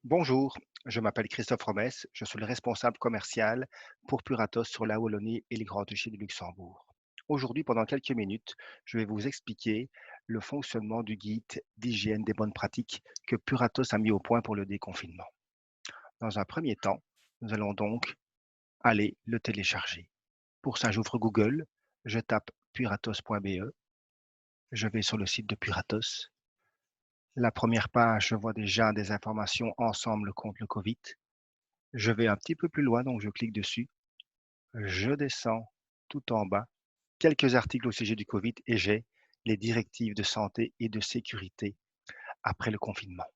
Bonjour, je m'appelle Christophe Romès, je suis le responsable commercial pour Puratos sur la Wallonie et les Grands-Duchés du Luxembourg. Aujourd'hui, pendant quelques minutes, je vais vous expliquer le fonctionnement du guide d'hygiène des bonnes pratiques que Puratos a mis au point pour le déconfinement. Dans un premier temps, nous allons donc aller le télécharger. Pour ça, j'ouvre Google, je tape puratos.be, je vais sur le site de Puratos. La première page, je vois déjà des informations ensemble contre le Covid. Je vais un petit peu plus loin, donc je clique dessus. Je descends tout en bas, quelques articles au sujet du Covid et j'ai les directives de santé et de sécurité après le confinement.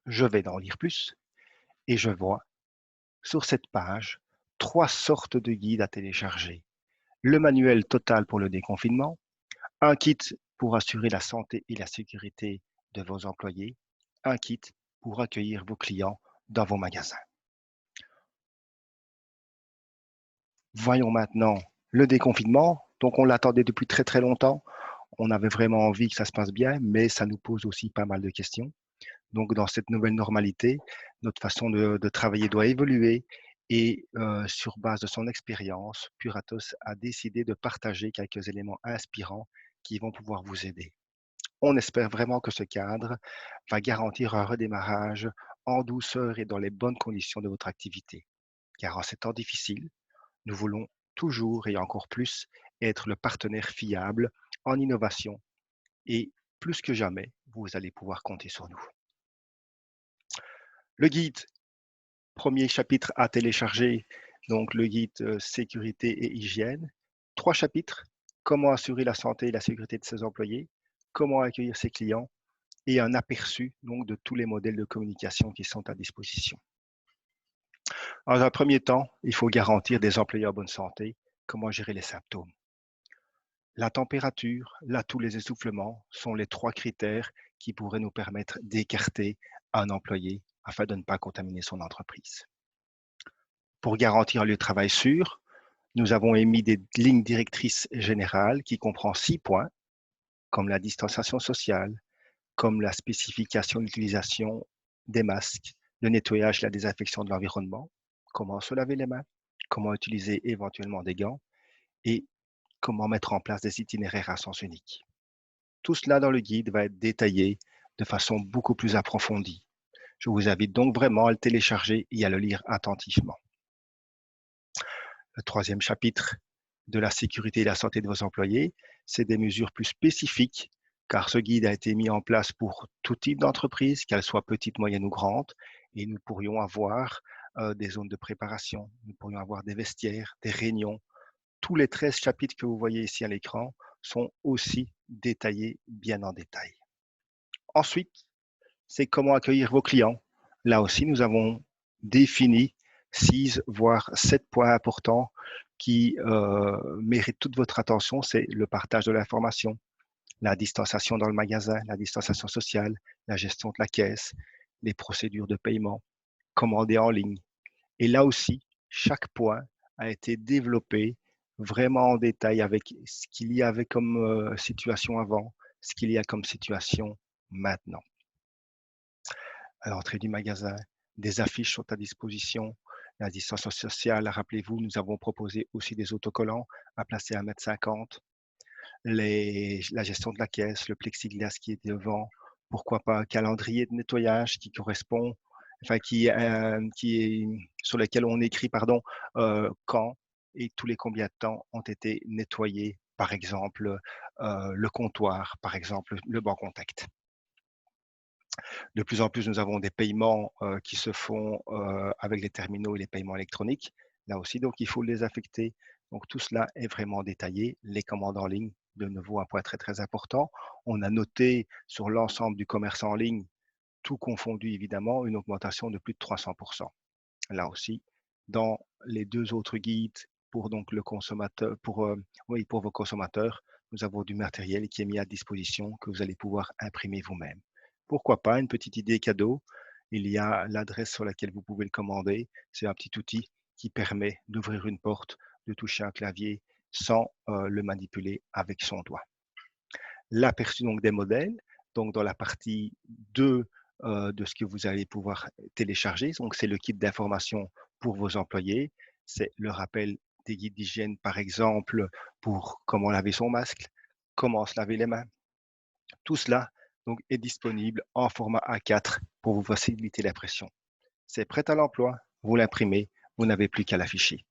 Je vais dans Lire plus et je vois sur cette page 3 sortes de guides à télécharger. Le manuel total pour le déconfinement, un kit pour assurer la santé et la sécurité de vos employés, un kit pour accueillir vos clients dans vos magasins. Voyons maintenant le déconfinement. Donc, on l'attendait depuis très très longtemps. On avait vraiment envie que ça se passe bien, mais ça nous pose aussi pas mal de questions. Donc, dans cette nouvelle normalité, notre façon de travailler doit évoluer et sur base de son expérience, Puratos a décidé de partager quelques éléments inspirants qui vont pouvoir vous aider. On espère vraiment que ce cadre va garantir un redémarrage en douceur et dans les bonnes conditions de votre activité. Car en ces temps difficiles, nous voulons toujours et encore plus être le partenaire fiable en innovation et plus que jamais, vous allez pouvoir compter sur nous. Le guide, premier chapitre à télécharger, donc le guide sécurité et hygiène. 3 chapitres, comment assurer la santé et la sécurité de ses employés, comment accueillir ses clients et un aperçu donc de tous les modèles de communication qui sont à disposition. Dans un premier temps, il faut garantir des employés en bonne santé, comment gérer les symptômes. La température, l'atout, les essoufflements sont les 3 critères qui pourraient nous permettre d'écarter un employé afin de ne pas contaminer son entreprise. Pour garantir un lieu de travail sûr, nous avons émis des lignes directrices générales qui comprend 6 points, comme la distanciation sociale, comme la spécification d'utilisation des masques, le nettoyage et la désinfection de l'environnement, comment se laver les mains, comment utiliser éventuellement des gants et comment mettre en place des itinéraires à sens unique. Tout cela dans le guide va être détaillé de façon beaucoup plus approfondie. Je vous invite donc vraiment à le télécharger et à le lire attentivement. Le troisième chapitre de la sécurité et la santé de vos employés, c'est des mesures plus spécifiques, car ce guide a été mis en place pour tout type d'entreprise, qu'elle soit petite, moyenne ou grande, et nous pourrions avoir des zones de préparation, nous pourrions avoir des vestiaires, des réunions. Tous les 13 chapitres que vous voyez ici à l'écran sont aussi détaillés bien en détail. Ensuite, c'est comment accueillir vos clients. Là aussi, nous avons défini 6 voire 7 points importants qui méritent toute votre attention. C'est le partage de l'information, la distanciation dans le magasin, la distanciation sociale, la gestion de la caisse, les procédures de paiement, commander en ligne. Et là aussi, chaque point a été développé vraiment en détail avec ce qu'il y avait comme situation avant, ce qu'il y a comme situation maintenant. À l'entrée du magasin, des affiches sont à disposition. La distance sociale, rappelez-vous, nous avons proposé aussi des autocollants à placer à 1,50 m. La gestion de la caisse, le plexiglas qui est devant, pourquoi pas un calendrier de nettoyage qui correspond, enfin sur lequel on écrit pardon, quand et tous les combien de temps ont été nettoyés, par exemple le comptoir, par exemple le banc contact. De plus en plus, nous avons des paiements qui se font avec les terminaux et les paiements électroniques. Là aussi, donc, il faut les affecter. Donc, tout cela est vraiment détaillé. Les commandes en ligne, de nouveau, un point très, très important. On a noté sur l'ensemble du commerce en ligne, tout confondu évidemment, une augmentation de plus de 300%. Là aussi, dans les 2 autres guides pour donc le consommateur, pour vos consommateurs, nous avons du matériel qui est mis à disposition que vous allez pouvoir imprimer vous-même. Pourquoi pas une petite idée cadeau? Il y a l'adresse sur laquelle vous pouvez le commander. C'est un petit outil qui permet d'ouvrir une porte, de toucher un clavier sans le manipuler avec son doigt. L'aperçu donc des modèles, donc dans la partie 2 de ce que vous allez pouvoir télécharger. Donc, c'est le kit d'information pour vos employés. C'est le rappel des guides d'hygiène, par exemple, pour comment laver son masque, comment se laver les mains. Tout cela donc, est disponible en format A4 pour vous faciliter l'impression. C'est prêt à l'emploi, vous l'imprimez, vous n'avez plus qu'à l'afficher.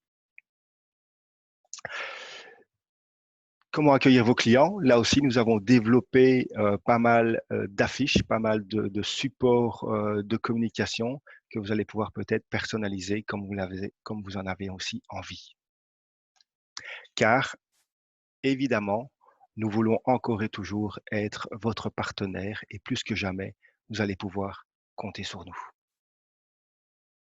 Comment accueillir vos clients? Là aussi, nous avons développé pas mal d'affiches, pas mal de supports de communication que vous allez pouvoir peut-être personnaliser comme vous en avez aussi envie. Car, évidemment, nous voulons encore et toujours être votre partenaire et plus que jamais, vous allez pouvoir compter sur nous.